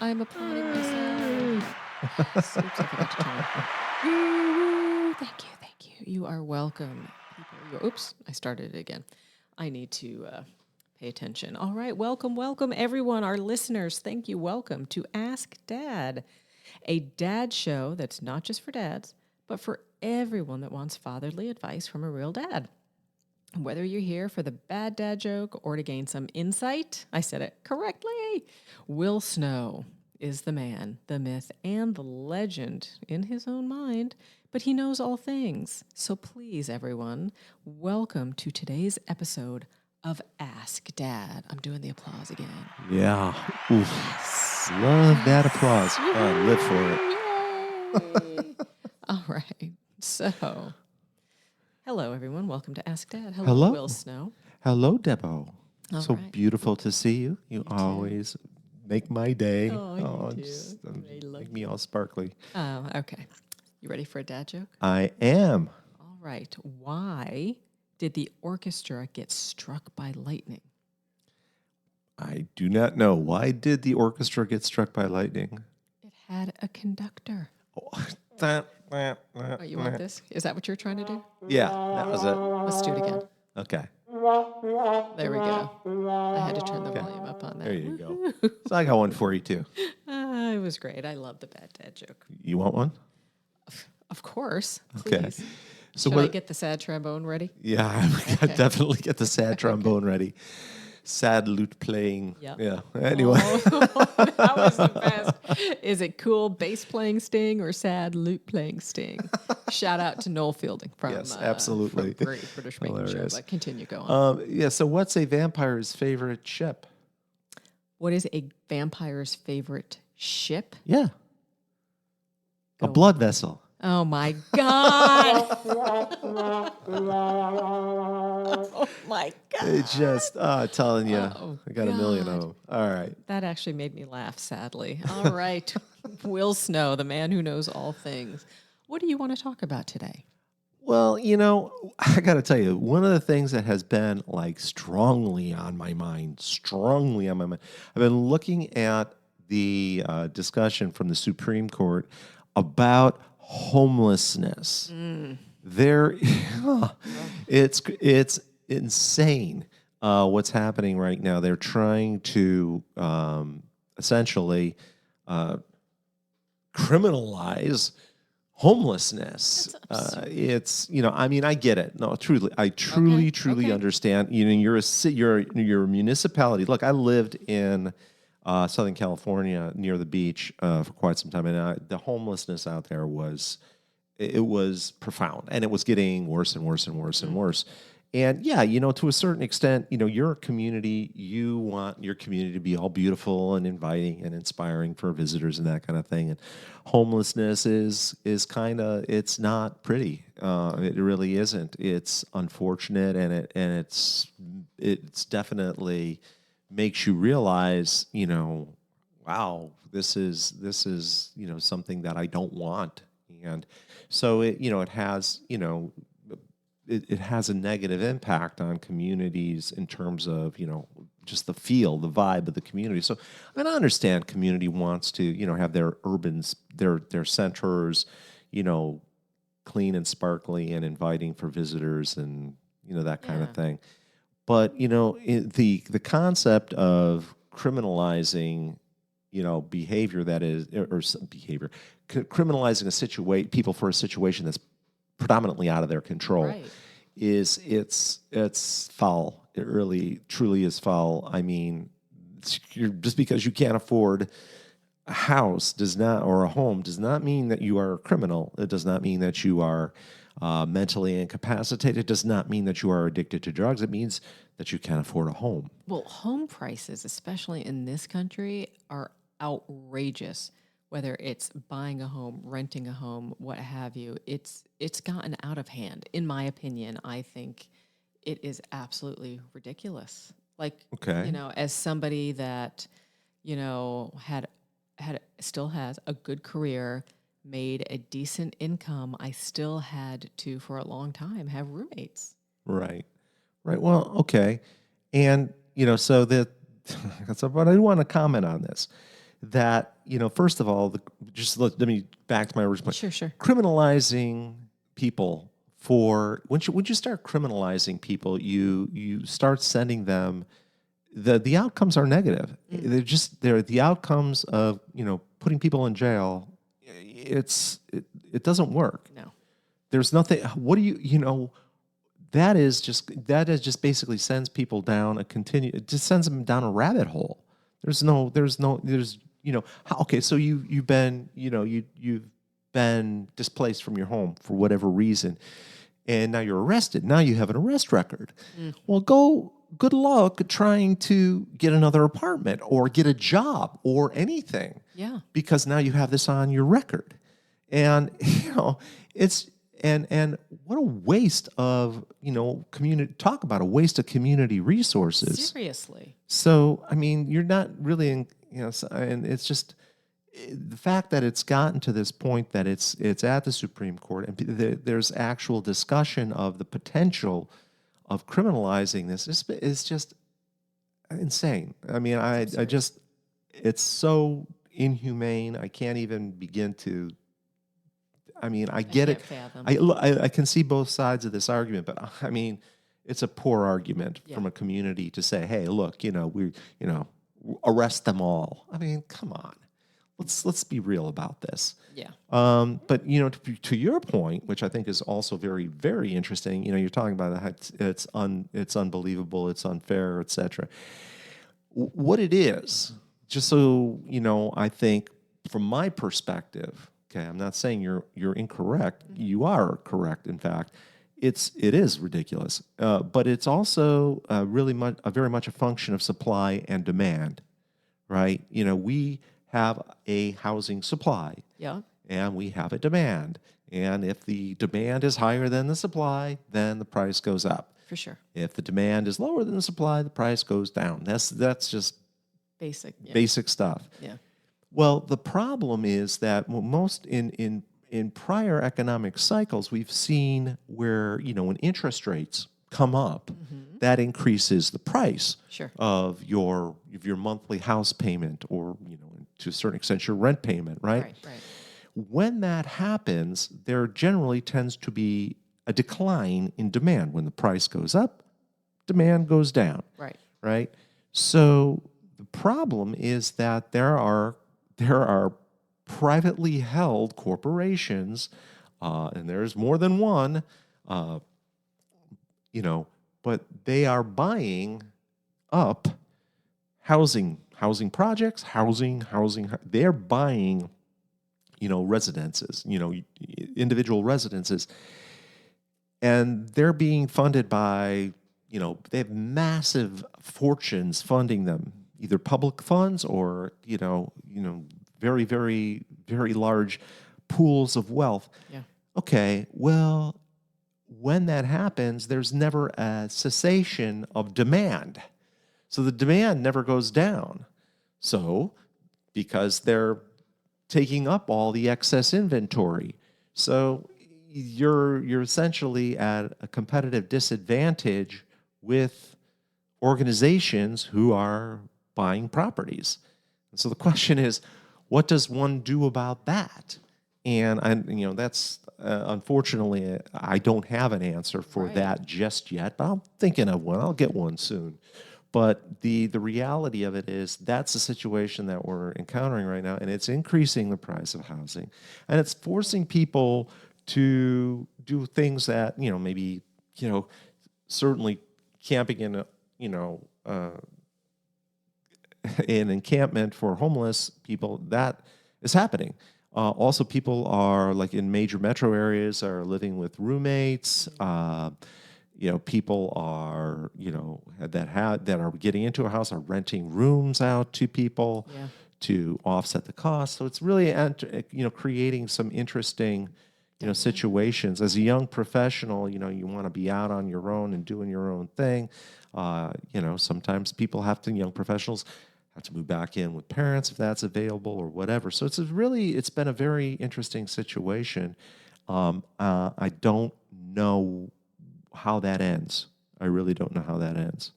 I'm applauding myself. Yes. Oops, I forgot to turn it. Woo, thank you, thank you. You are welcome, people. Oops, I started it again. I need to pay attention. All right, welcome, everyone, our listeners. Thank you. Welcome to Ask Dad, a dad show that's not just for dads, but for everyone that wants fatherly advice from a real dad. Whether you're here for the bad dad joke or to gain some insight, I said it correctly. Will Snow is the man, the myth, and the legend in his own mind, but he knows all things. So please, everyone, welcome to today's episode of Ask Dad. I'm doing the applause again. Yeah. Oof. Yes. Love that applause. I live for it. Yay. All right. So, hello, everyone. Welcome to Ask Dad. Hello, Hello. Will Snow. Hello, Debo. All so right. beautiful to see you. You too. always make my day. Oh, you too. just, I love make me all sparkly. Oh, okay. You ready for a dad joke? I am. All right. Why did the orchestra get struck by lightning? I do not know. Why did the orchestra get struck by lightning? It had a conductor. Oh, Oh, you want this? Is that what you're trying to do? Yeah, that was it. Let's do it again. Okay. There we go. I had to turn the volume up on that. There you go. So I got one for you, too. It was great. I love the bad dad joke. You want one? Of course. Okay. Please. So Should I get the sad trombone ready? Yeah, I definitely get the sad trombone ready. Sad lute playing. Yep. Yeah. Anyway. That was the best. Is it cool bass playing Sting or sad lute playing Sting? Shout out to Noel Fielding from Yes, absolutely. from Great British Baking Show. Hilarious. But continue, go on. Yeah. So, what's a vampire's favorite ship? What is a vampire's favorite ship? Yeah. A Go blood vessel. Oh my God. Oh my God. It just telling you, Oh, I got a million God. of them. All right. That actually made me laugh, sadly. All right. Will Snow, the man who knows all things. What do you want to talk about today? Well, I got to tell you, one of the things that has been like strongly on my mind, I've been looking at the discussion from the Supreme Court about homelessness. There, it's insane what's happening right now. They're trying to essentially criminalize homelessness. It's I get it. No, truly, I truly Okay. understand. You're a municipality. Look, I lived in Southern California near the beach for quite some time, and the homelessness out there was profound, and it was getting worse and worse and worse and worse. And yeah, to a certain extent, you're a community. You want your community to be all beautiful and inviting and inspiring for visitors and that kind of thing. And homelessness is it's not pretty. It really isn't. It's unfortunate, and it's definitely makes you realize, wow, this is something that I don't want. And so it has, it has a negative impact on communities in terms of, just the vibe of the community. So I understand community wants to, have their their centers, clean and sparkly and inviting for visitors and, that kind of thing. But, the concept of criminalizing, behavior that is, or some behavior, criminalizing people for a situation that's predominantly out of their control, Right. it's foul. It really, truly is foul. I mean, just because you can't afford a house or a home does not mean that you are a criminal. It does not mean that you are mentally incapacitated. It does not mean that you are addicted to drugs. It means that you can't afford a home. Well, home prices, especially in this country, are outrageous. Whether it's buying a home, renting a home, what have you, it's gotten out of hand. In my opinion, I think it is absolutely ridiculous. Like, Okay. As somebody that, still has a good career, made a decent income, I still had to, for a long time, have roommates. Right. Right. Well, okay. And, so but I want to comment on this. that, first of all, let me back to my original point. Sure, sure. Criminalizing people for once you start criminalizing people, you start sending them the outcomes are negative. They're the outcomes of putting people in jail. It doesn't work. No. There's nothing. What do that is just basically sends people down it just sends them down a rabbit hole. Okay, so you've been displaced from your home for whatever reason, and now you're arrested. Now you have an arrest record. Well, good luck trying to get another apartment or get a job or anything. Yeah. Because now you have this on your record. And it's and what a waste of community. Talk about a waste of community resources. Seriously. So I mean, you're not really and it's just the fact that it's gotten to this point that it's at the Supreme Court and there's actual discussion of the potential of criminalizing this is just insane. I mean, I just it's so inhumane. I can't even begin to. I mean, I get it. Fathom. I can see both sides of this argument, but I mean, it's a poor argument from a community to say, "Hey, look, arrest them all." I mean, come on, let's be real about this. Yeah. But to your point, which I think is also very, very interesting. You're talking about it's unbelievable, it's unfair, etc. What it is, just so I think from my perspective. Okay, I'm not saying you're incorrect. You are correct. In fact, it is ridiculous, but it's also very much a function of supply and demand, right? We have a housing supply, and we have a demand, and if the demand is higher than the supply, then the price goes up. For sure. If the demand is lower than the supply, the price goes down. That's just basic stuff. Yeah. Well, the problem is that most in prior economic cycles, we've seen where when interest rates come up, that increases the price of your monthly house payment, or to a certain extent your rent payment, right? Right. When that happens, there generally tends to be a decline in demand. When the price goes up, demand goes down. Right. So the problem is that there are privately held corporations, and there's more than one, but they are buying up housing projects, they're buying, residences, individual residences, and they're being funded by, they have massive fortunes funding them, either public funds or very, very, very large pools of wealth. Yeah. Okay, well, when that happens, there's never a cessation of demand. So the demand never goes down. So because they're taking up all the excess inventory. So you're essentially at a competitive disadvantage with organizations who are buying properties. And so the question is, what does one do about that? And that's unfortunately, I don't have an answer for that just yet, but I'm thinking of one. I'll get one soon. But the reality of it is that's the situation that we're encountering right now, and it's increasing the price of housing, and it's forcing people to do things that maybe certainly camping in an encampment for homeless people, that is happening. Also, people are, like in major metro areas, are living with roommates. People are that are getting into a house are renting rooms out to people to offset the cost. So it's really creating some interesting situations. As a young professional, you want to be out on your own and doing your own thing. Sometimes young professionals have to move back in with parents if that's available or whatever. So it's been a very interesting situation. I don't know how that ends. I really don't know how that ends.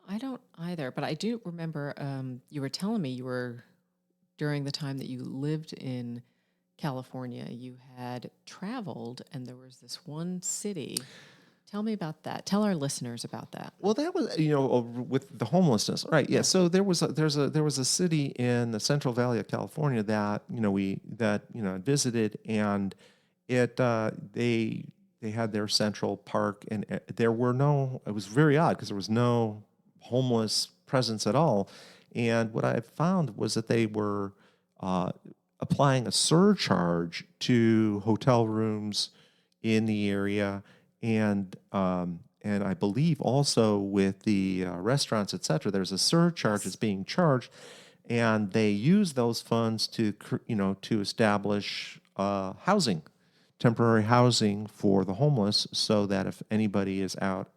I don't either, but I do remember you were telling me you were during the time that you lived in California, you had traveled and there was this one city. Tell me about that. Tell our listeners about that. Well, that was, with the homelessness, right? Yeah. So there was a city in the Central Valley of California that I visited, and they had their Central Park, and there were no. It was very odd because there was no homeless presence at all, and what I found was that they were uh, applying a surcharge to hotel rooms in the area, and I believe also with the restaurants, et cetera, there's a surcharge that's being charged, and they use those funds to establish housing, temporary housing for the homeless, so that if anybody is out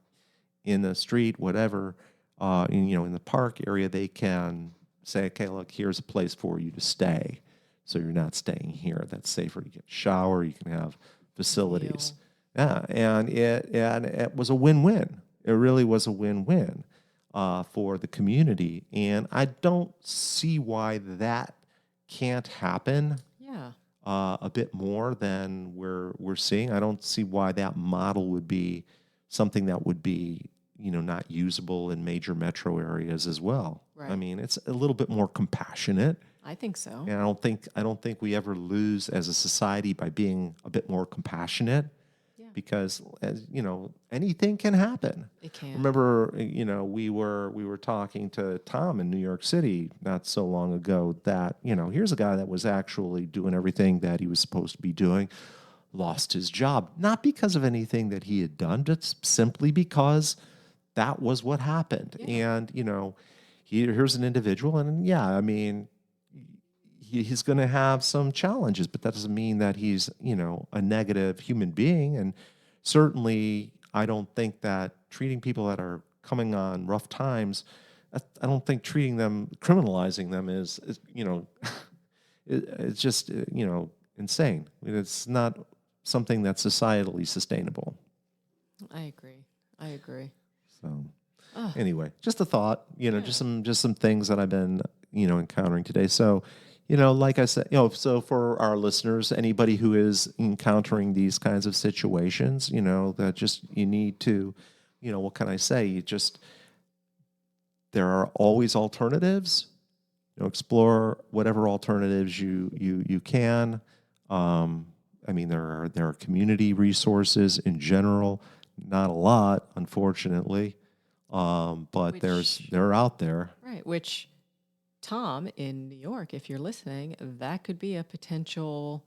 in the street, whatever, in the park area, they can say, okay, look, here's a place for you to stay. So you're not staying here. That's safer. You get a shower. You can have facilities. Yeah, and it was a win-win. It really was a win-win for the community, and I don't see why that can't happen. Yeah. A bit more than we're seeing. I don't see why that model would be something that would be not usable in major metro areas as well. Right. I mean, it's a little bit more compassionate. I think so. And I don't think we ever lose as a society by being a bit more compassionate. Yeah. Because as anything can happen. It can. Remember, we were talking to Tom in New York City not so long ago that here's a guy that was actually doing everything that he was supposed to be doing, lost his job, not because of anything that he had done, but simply because that was what happened. Yeah. And here's an individual, and yeah, I mean, he's going to have some challenges, but that doesn't mean that he's a negative human being. And certainly, I don't think that treating people that are coming on rough times, I don't think criminalizing them is it's just insane. I mean, it's not something that's societally sustainable. I agree. So anyway, just a thought, just some things that I've been encountering today. So like I said, so for our listeners, anybody who is encountering these kinds of situations, that just you need to, what can I say? There are always alternatives. Explore whatever alternatives you can. I mean, there are community resources in general, not a lot, unfortunately, but they're out there. Right, which Tom in New York, if you're listening, that could be a potential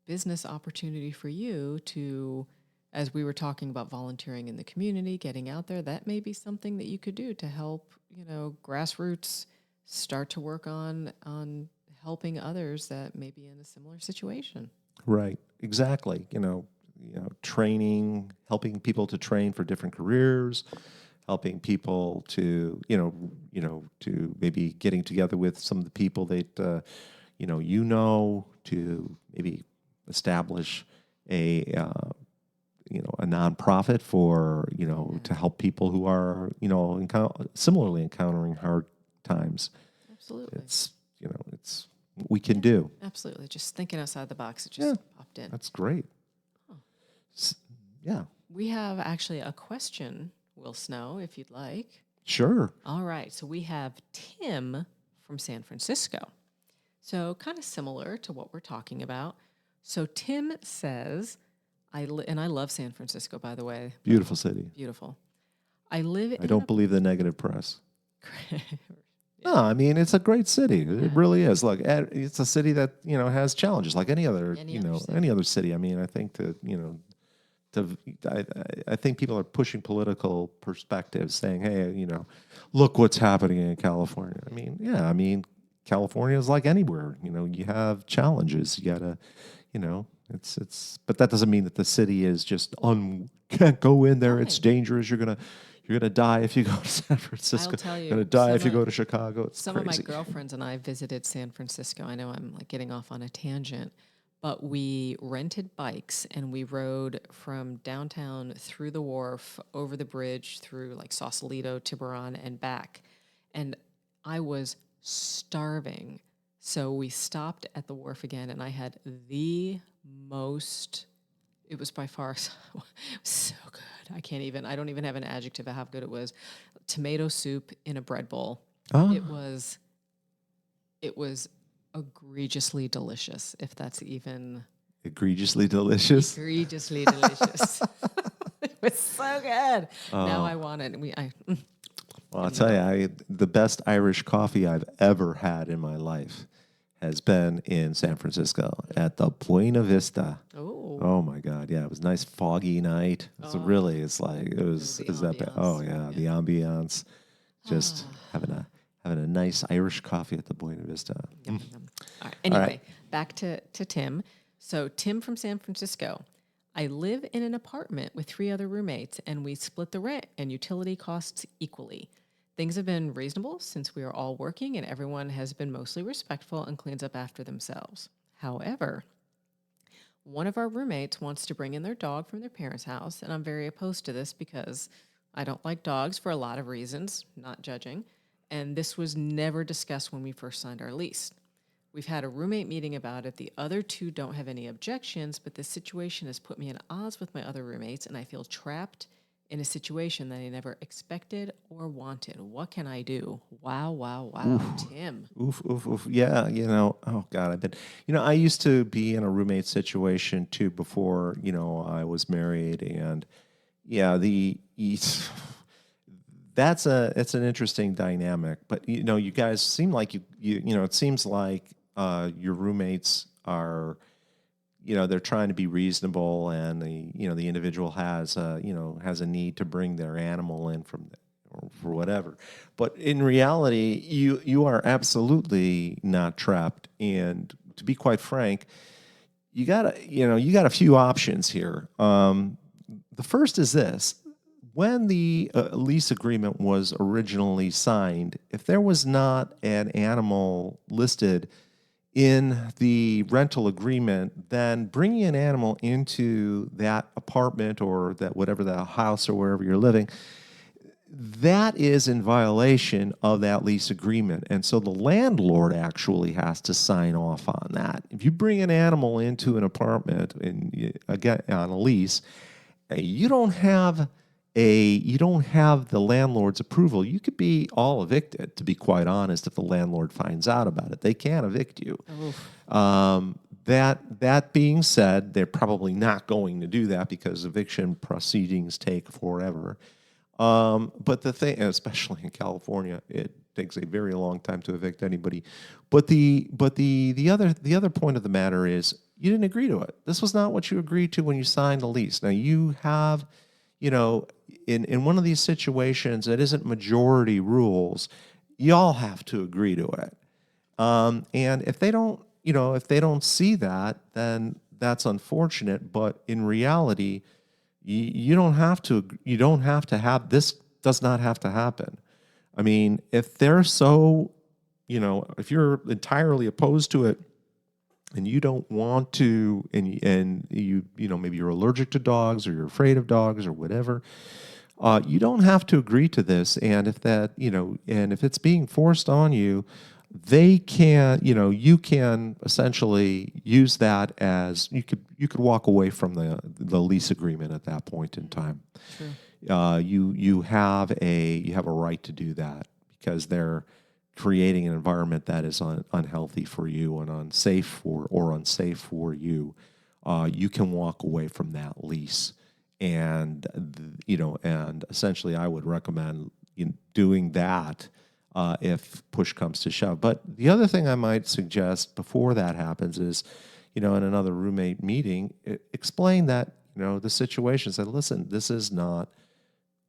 business opportunity for you to, as we were talking about volunteering in the community, getting out there, that may be something that you could do to help, grassroots start to work on helping others that may be in a similar situation. Right, exactly. Training, helping people to train for different careers, helping people to, to maybe getting together with some of the people that, to maybe establish a nonprofit for, to help people who are, similarly encountering hard times. Absolutely. It's we can do. Absolutely. Just thinking outside the box. It just popped in. That's great. Huh. Yeah. We have actually a question, Will Snow, if you'd like. Sure. All right. So we have Tim from San Francisco. So kind of similar to what we're talking about. So Tim says, and I love San Francisco, by the way. Beautiful city. Beautiful. I don't believe the negative press. No, I mean, it's a great city. It really is. Look, it's a city that, has challenges like any other city. I mean, I think that, I think people are pushing political perspectives saying, hey, look what's happening in California. I mean, California is like anywhere, you have challenges. You gotta, but that doesn't mean that the city is just can't go in there. Right. It's dangerous. You're gonna die if you go to San Francisco. I'll tell you, you're gonna die if you go to Chicago. It's some crazy. of my girlfriends and I visited San Francisco. I know I'm like getting off on a tangent, but we rented bikes and we rode from downtown through the wharf, over the bridge, through like Sausalito, Tiburon, and back. And I was starving So we stopped at the wharf again, and I had the most, it was by far it was so good. I don't even have an adjective of how good it was. Tomato soup in a bread bowl. Oh, It was, it was egregiously delicious, if that's even egregiously delicious. egregiously delicious. It was so good. Now Oh. I want it. Well, I'll tell you, the best Irish coffee I've ever had in my life has been in San Francisco at the Buena Vista. Oh, Oh my God, yeah, it was a nice foggy night. It's really, it's like it was. the Is that bad? Oh ambiance. yeah, the ambiance, just having a nice Irish coffee at the Buena Vista. Yum, yum, yum. All right. All Anyway, right. back to Tim. So Tim from San Francisco. I live in an apartment with 3 other roommates, and we split the rent and utility costs equally. Things have been reasonable since we are all working, and everyone has been mostly respectful and cleans up after themselves. However, one of our roommates wants to bring in their dog from their parents' house, and I'm very opposed to this because I don't like dogs for a lot of reasons, not judging, and this was never discussed when we first signed our lease. We've had a roommate meeting about it. The other 2 don't have any objections, but this situation has put me at odds with my other roommates, and I feel trapped in a situation that I never expected or wanted. What can I do? Wow, wow, wow. Tim. Oof, oof, oof. Yeah, oh God, I used to be in a roommate situation too before, I was married. And yeah, it's an interesting dynamic. But, you guys seem like it seems like your roommates are, they're trying to be reasonable, and the individual has a need to bring their animal in or for whatever. But in reality, you are absolutely not trapped. And to be quite frank, you got a few options here. The first is this: when the lease agreement was originally signed, if there was not an animal listed in the rental agreement, then bringing an animal into that apartment or that whatever the house or wherever you're living, that is in violation of that lease agreement. And so the landlord actually has to sign off on that. If you bring an animal into an apartment and again on a lease, you don't have the landlord's approval. You could be all evicted, to be quite honest. If the landlord finds out about it, they can evict you. That being said, they're probably not going to do that because eviction proceedings take forever. But the thing, especially in California, it takes a very long time to evict anybody. But the other point of the matter is you didn't agree to it. This was not what you agreed to when you signed the lease. Now you have, in one of these situations that isn't majority rules, y'all have to agree to it. And if they don't see that, then that's unfortunate. But in reality, you don't have to. You don't have to have this. Does not have to happen. I mean, if they're so, if you're entirely opposed to it, and you don't want to, and maybe you're allergic to dogs or you're afraid of dogs or whatever, you don't have to agree to this. And if it's being forced on you, they can, you can essentially use that as you could walk away from the lease agreement at that point in time. True. You have a right to do that because they're creating an environment that is unhealthy for you and unsafe for you. You can walk away from that lease, and and essentially, I would recommend doing that if push comes to shove. But the other thing I might suggest before that happens is, in another roommate meeting, explain that the situation. Say, listen, this is not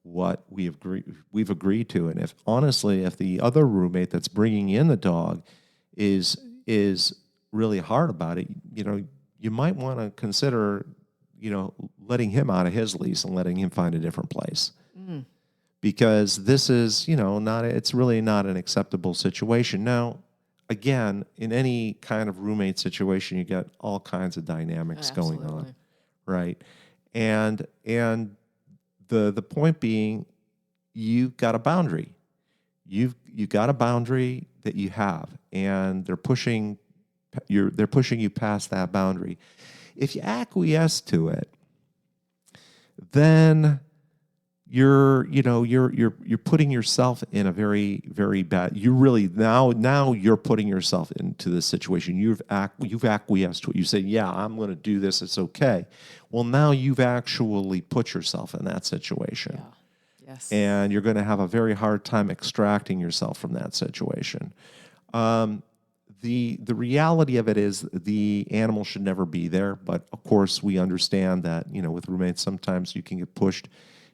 what we've agreed to. And if the other roommate that's bringing in the dog is really hard about it, you might want to consider letting him out of his lease and letting him find a different place. Because this is it's really not an acceptable situation. Now, again, in any kind of roommate situation, you get all kinds of dynamics going on, Absolutely. right? And the point being, you've got a boundary. You've got a boundary that you have, and they're pushing you past that boundary. If you acquiesce to it, then you're putting yourself in a very, very bad. You really now you're putting yourself into this situation. You've acquiesced to it. You say, yeah, I'm going to do this. It's okay. Well, now you've actually put yourself in that situation. Yeah. Yes. And you're going to have a very hard time extracting yourself from that situation. The reality of it is the animal should never be there, but of course we understand that, with roommates sometimes you can get pushed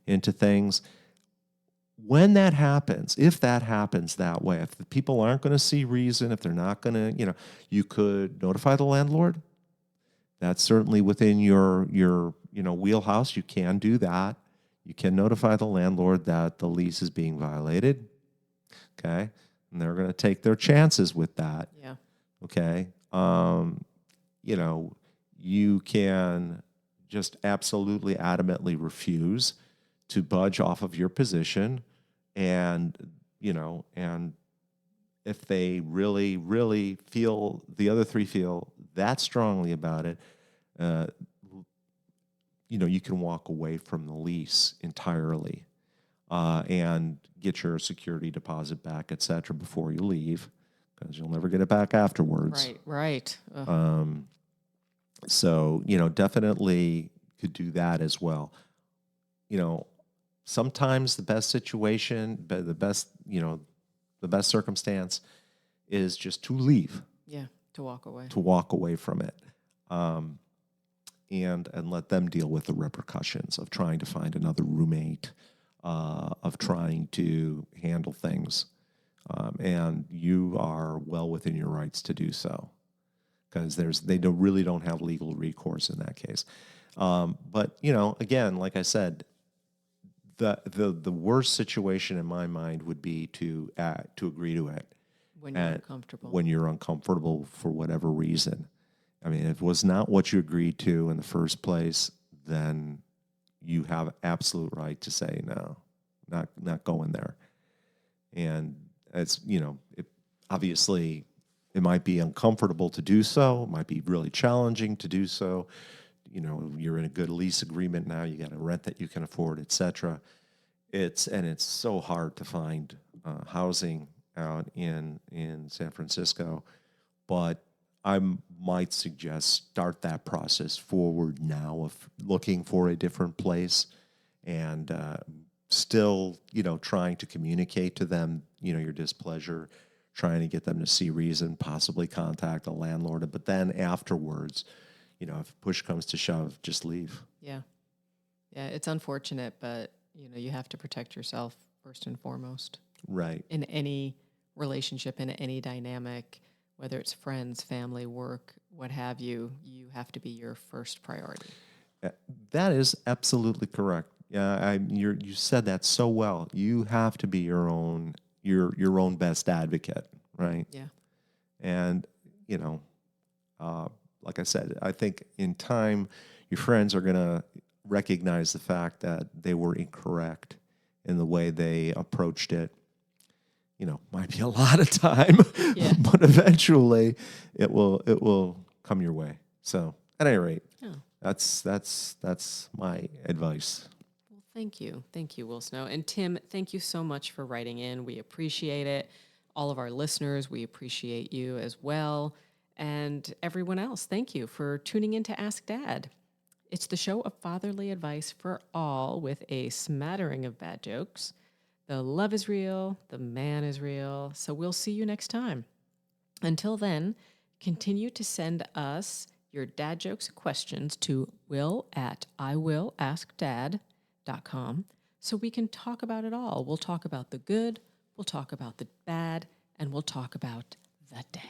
into things. When that happens, if that happens that way, if the people aren't going to see reason, if they're not going to, you could notify the landlord. That's certainly within your wheelhouse. You can do that. You can notify the landlord that the lease is being violated. Okay. And they're going to take their chances with that. Yeah. Okay. You can just absolutely adamantly refuse to budge off of your position. And if they really, really feel, the other three feel that strongly about it, you can walk away from the lease entirely. And get your security deposit back, et cetera, before you leave, because you'll never get it back afterwards. Right. So, definitely could do that as well. Sometimes the best situation, the best circumstance is just to leave. Yeah, to walk away. To walk away from it. And let them deal with the repercussions of trying to find another roommate, of trying to handle things. And you are well within your rights to do so, because they really don't have legal recourse in that case. But again, like I said, the worst situation in my mind would be to agree to it when you're uncomfortable. When you're uncomfortable for whatever reason. I mean, if it was not what you agreed to in the first place, then you have absolute right to say no, not going there. And it's, obviously it might be uncomfortable to do so. It might be really challenging to do so. You're in a good lease agreement now. You got a rent that you can afford, et cetera. It's so hard to find housing out in San Francisco, but I might suggest start that process forward now of looking for a different place, and still, trying to communicate to them, your displeasure, trying to get them to see reason, possibly contact a landlord. But then afterwards, if push comes to shove, just leave. Yeah. Yeah, it's unfortunate, but, you have to protect yourself first and foremost. Right. In any relationship, in any dynamic, whether it's friends, family, work, what have you, you have to be your first priority. That is absolutely correct. Yeah, you said that so well. You have to be your own best advocate, right? Yeah. And like I said, I think in time, your friends are gonna recognize the fact that they were incorrect in the way they approached it. Might be a lot of time, Yeah. but eventually it will come your way. So at any rate, that's my advice. Well, thank you, Will Snow. And Tim, thank you so much for writing in. We appreciate it. All of our listeners, we appreciate you as well. And everyone else, thank you for tuning in to Ask Dad. It's the show of fatherly advice for all, with a smattering of bad jokes. The love is real, the man is real. So we'll see you next time. Until then, continue to send us your dad jokes and questions to will@iwillaskdad.com so we can talk about it all. We'll talk about the good, we'll talk about the bad, and we'll talk about the dad.